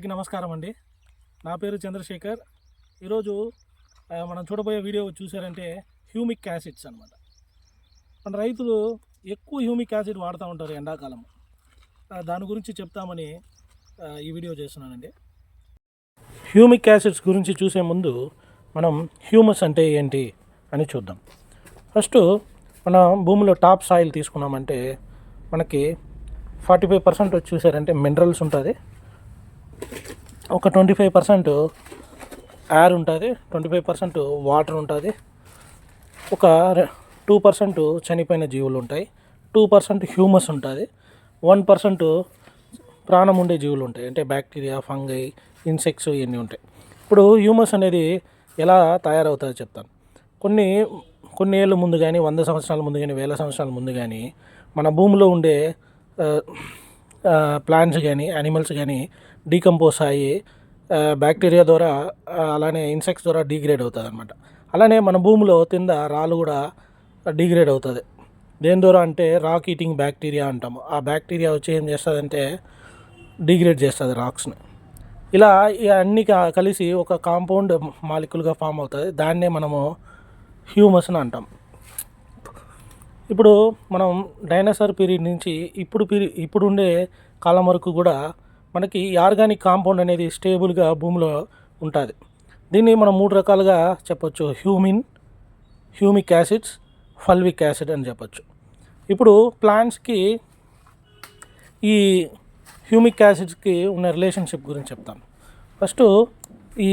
అందరికీ నమస్కారం అండి. నా పేరు చంద్రశేఖర్. ఈరోజు మనం చూడబోయే వీడియో చూసారంటే హ్యూమిక్ యాసిడ్స్ అనమాట. మన రైతులు ఎక్కువ హ్యూమిక్ యాసిడ్ వాడుతూ ఉంటారు ఎండాకాలం. దాని గురించి చెప్తామని ఈ వీడియో చేస్తున్నానండి. హ్యూమిక్ యాసిడ్స్ గురించి చూసే ముందు మనం హ్యూమస్ అంటే ఏంటి అని చూద్దాం. ఫస్ట్ మన భూమిలో టాప్ సాయిల్ తీసుకున్నామంటే మనకి 45% వచ్చి చూసారంటే మినరల్స్ ఉంటుంది, ఒక 25% ఎయిర్ ఉంటుంది, 25% వాటర్ ఉంటుంది, ఒక 2% చనిపోయిన జీవులు ఉంటాయి, 2% హ్యూమస్ ఉంటుంది, 1% ప్రాణం ఉండే జీవులు ఉంటాయి, అంటే బ్యాక్టీరియా, ఫంగై, ఇన్సెక్ట్స్ ఇవన్నీ ఉంటాయి. ఇప్పుడు హ్యూమస్ అనేది ఎలా తయారవుతుందో చెప్తాను. కొన్ని ఏళ్ళ ముందు కానీ, 100 సంవత్సరాల ముందు కానీ, 1000 సంవత్సరాల ముందు కానీ మన భూమిలో ఉండే ప్లాంట్స్ కానీ యానిమల్స్ కానీ డీకంపోజ్ అయ్యి బ్యాక్టీరియా ద్వారా అలానే ఇన్సెక్ట్స్ ద్వారా డీగ్రేడ్ అవుతుంది అనమాట. అలానే మన భూమిలో కింద రాళ్ళు కూడా డీగ్రేడ్ అవుతుంది. దేని ద్వారా అంటే రాక్ ఈటింగ్ బ్యాక్టీరియా అంటాము. ఆ బ్యాక్టీరియా వచ్చి ఏం చేస్తుందంటే డీగ్రేడ్ చేస్తుంది రాక్స్ని. ఇలా అన్నీ కలిసి ఒక కాంపౌండ్ మాలిక్యూల్గా ఫామ్ అవుతుంది. దాన్నే మనము హ్యూమస్ అని అంటాం. ఇప్పుడు మనం డైనోసార్ పీరియడ్ నుంచి ఇప్పుడు ఉండే కాలం వరకు కూడా మనకి ఆర్గానిక్ కాంపౌండ్ అనేది స్టేబుల్గా భూమిలో ఉంటుంది. దీన్ని మనం 3 రకాలుగా చెప్పొచ్చు: హ్యూమిక్ యాసిడ్స్, ఫల్విక్ యాసిడ్ అని చెప్పొచ్చు. ఇప్పుడు ప్లాంట్స్కి ఈ హ్యూమిక్ యాసిడ్స్కి ఉన్న రిలేషన్షిప్ గురించి చెప్తాను. ఫస్ట్ ఈ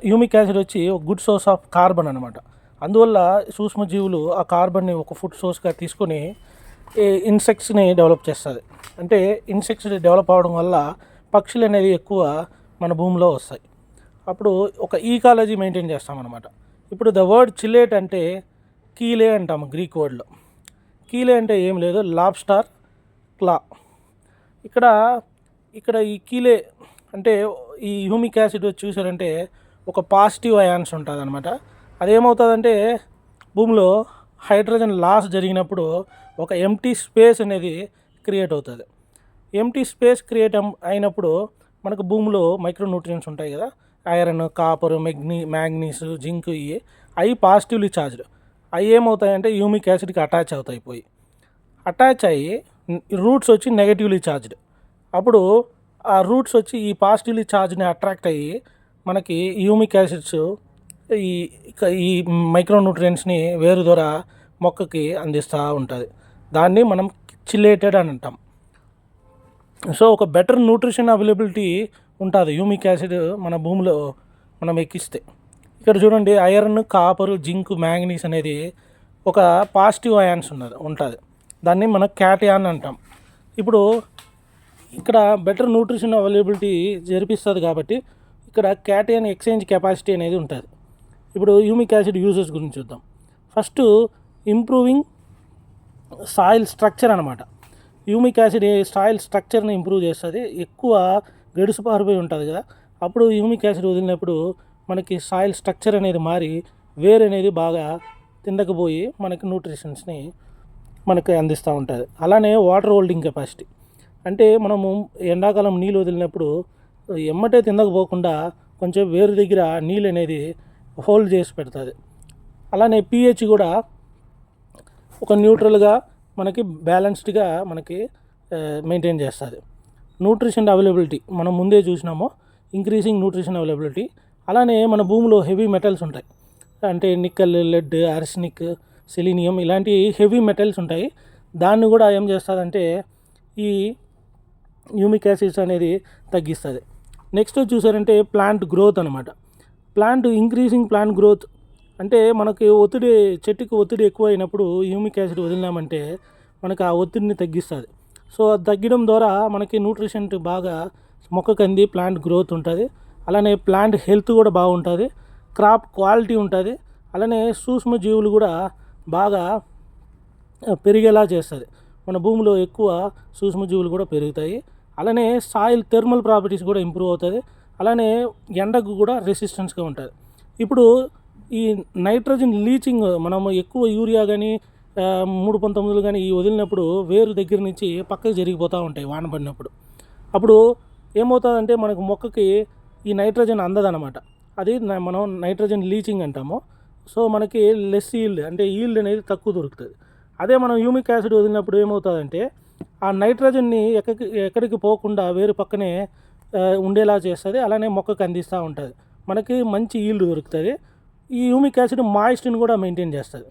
హ్యూమిక్ యాసిడ్ వచ్చి ఒక గుడ్ సోర్స్ ఆఫ్ కార్బన్ అనమాట. అందువల్ల సూక్ష్మజీవులు ఆ కార్బన్ని ఒక ఫుడ్ సోర్స్గా తీసుకొని ఇన్సెక్ట్స్ని డెవలప్ చేస్తుంది. అంటే ఇన్సెక్ట్స్ డెవలప్ అవ్వడం వల్ల పక్షులు అనేది ఎక్కువ మన భూమిలో వస్తాయి. అప్పుడు ఒక ఈకాలజీ మెయింటైన్ చేస్తామన్నమాట. ఇప్పుడు ద వర్డ్ చిలేట్ అంటే కీలే అంటాము గ్రీక్ వర్డ్లో. కీలే అంటే ఏం లేదు, లాబ్స్టార్ క్లా. ఇక్కడ ఈ కీలే అంటే ఈ హ్యూమిక్ యాసిడ్ చూసారంటే ఒక పాజిటివ్ అయాన్స్ ఉంటుంది అనమాట. అదేమవుతుందంటే భూమిలో హైడ్రోజన్ లాస్ జరిగినప్పుడు ఒక ఎంటీ స్పేస్ అనేది క్రియేట్ అవుతుంది. ఎంటీ స్పేస్ క్రియేట్ అయినప్పుడు మనకు భూమిలో మైక్రోన్యూట్రియన్స్ ఉంటాయి కదా, ఐరన్, కాపర్, మ్యాంగనీస్, జింక్, అవి పాజిటివ్లీ ఛార్జ్డ్. అవి ఏమవుతాయంటే హ్యూమిక్ యాసిడ్కి అటాచ్ అయ్యి రూట్స్ వచ్చి నెగటివ్లీ ఛార్జ్డ్. అప్పుడు ఆ రూట్స్ వచ్చి ఈ పాజిటివ్లీ ఛార్జ్ని అట్రాక్ట్ అయ్యి మనకి హ్యూమిక్ యాసిడ్స్ ఈ మైక్రోన్యూట్రియన్స్ని వేరు ద్వారా మొక్కకి అందిస్తూ ఉంటుంది. దాన్ని మనం చిలేటెడ్ అని అంటాం. సో ఒక బెటర్ న్యూట్రిషన్ అవైలబిలిటీ ఉంటుంది హ్యూమిక్ యాసిడ్ మన భూమిలో మనం ఎక్కిస్తే. ఇక్కడ చూడండి, ఐరన్, కాపరు, జింక్, మ్యాంగనీస్ అనేది ఒక పాజిటివ్ అయాన్స్ ఉంటుంది. దాన్ని మనం క్యాటయాన్ అంటాం. ఇప్పుడు ఇక్కడ బెటర్ న్యూట్రిషన్ అవైలబిలిటీ జరిపిస్తుంది కాబట్టి ఇక్కడ క్యాటయాన్ ఎక్స్చేంజ్ కెపాసిటీ అనేది ఉంటుంది. ఇప్పుడు హ్యూమిక్ యాసిడ్ యూజెస్ గురించి చూద్దాం. ఫస్ట్ ఇంప్రూవింగ్ సాయిల్ స్ట్రక్చర్ అనమాట. హ్యూమిక్ యాసిడ్ సాయిల్ స్ట్రక్చర్ని ఇంప్రూవ్ చేస్తుంది. ఎక్కువ గడుసు పారిపోయి ఉంటుంది కదా, అప్పుడు హ్యూమిక్ యాసిడ్ వదిలినప్పుడు మనకి సాయిల్ స్ట్రక్చర్ అనేది మారి వేర్ అనేది బాగా కిందకు పోయి మనకి న్యూట్రిషన్స్ని మనకి అందిస్తూ ఉంటుంది. అలానే వాటర్ హోల్డింగ్ కెపాసిటీ అంటే మనము ఎండాకాలం నీళ్ళు వదిలినప్పుడు ఎమ్మటే కిందకు పోకుండా కొంచెం వేరు దగ్గర నీళ్ళు అనేది హోల్డ్ చేసి పెడుతుంది. అలానే pH కూడా ఒక న్యూట్రల్గా మనకి బ్యాలెన్స్డ్గా మనకి మెయింటైన్ చేస్తుంది. న్యూట్రిషన్ అవైలబిలిటీ మనం ముందే చూసినాము, ఇంక్రీజింగ్ న్యూట్రిషన్ అవైలబిలిటీ. అలానే మన భూమిలో హెవీ మెటల్స్ ఉంటాయి, అంటే నిక్కల్, లెడ్, ఆర్సెనిక్, సెలీనియం ఇలాంటి హెవీ మెటల్స్ ఉంటాయి. దాన్ని కూడా ఏం చేస్తుందంటే ఈ హ్యూమిక్ యాసిడ్స్ అనేది తగ్గిస్తుంది. నెక్స్ట్ చూసారంటే ప్లాంట్ గ్రోత్ అనమాట. ఇంక్రీజింగ్ ప్లాంట్ గ్రోత్ అంటే మనకి చెట్టుకి ఒత్తిడి ఎక్కువ అయినప్పుడు హ్యూమిక్ యాసిడ్ వదిలినామంటే మనకి ఆ ఒత్తిడిని తగ్గిస్తుంది. సో అది తగ్గడం ద్వారా మనకి న్యూట్రిషన్ బాగా మొక్కకు అంది, ప్లాంట్ గ్రోత్ ఉంటుంది. అలానే ప్లాంట్ హెల్త్ కూడా బాగుంటుంది, క్రాప్ క్వాలిటీ ఉంటుంది. అలానే సూక్ష్మజీవులు కూడా బాగా పెరిగేలా చేస్తుంది. మన భూమిలో ఎక్కువ సూక్ష్మజీవులు కూడా పెరుగుతాయి. అలానే సాయిల్ థెర్మల్ ప్రాపర్టీస్ కూడా ఇంప్రూవ్ అవుతుంది. అలానే ఎండకు కూడా రెసిస్టెన్స్గా ఉంటుంది. ఇప్పుడు ఈ నైట్రోజన్ లీచింగ్ మనము ఎక్కువ యూరియా కానీ 319 కానీ ఈ వదిలినప్పుడు వేరు దగ్గర నుంచి పక్కకు జరిగిపోతూ ఉంటాయి వాన పడినప్పుడు. అప్పుడు ఏమవుతుందంటే మనకు మొక్కకి ఈ నైట్రోజన్ అందదనమాట. అది మనం నైట్రోజన్ లీచింగ్ అంటాము. సో మనకి లెస్ ఈల్డ్, అంటే ఈల్డ్ అనేది తక్కువ దొరుకుతుంది. అదే మనం హ్యూమిక్ యాసిడ్ వదిలినప్పుడు ఏమవుతుందంటే ఆ నైట్రోజన్ని ఎక్కడికి పోకుండా వేరు పక్కనే ఉండేలా చేస్తుంది. అలానే మొక్కకు అందిస్తూ ఉంటుంది. మనకి మంచి ఈల్డ్ దొరుకుతుంది. ఈ హ్యూమిక్ యాసిడ్ మాయిస్ట్ని కూడా మెయింటైన్ చేస్తుంది.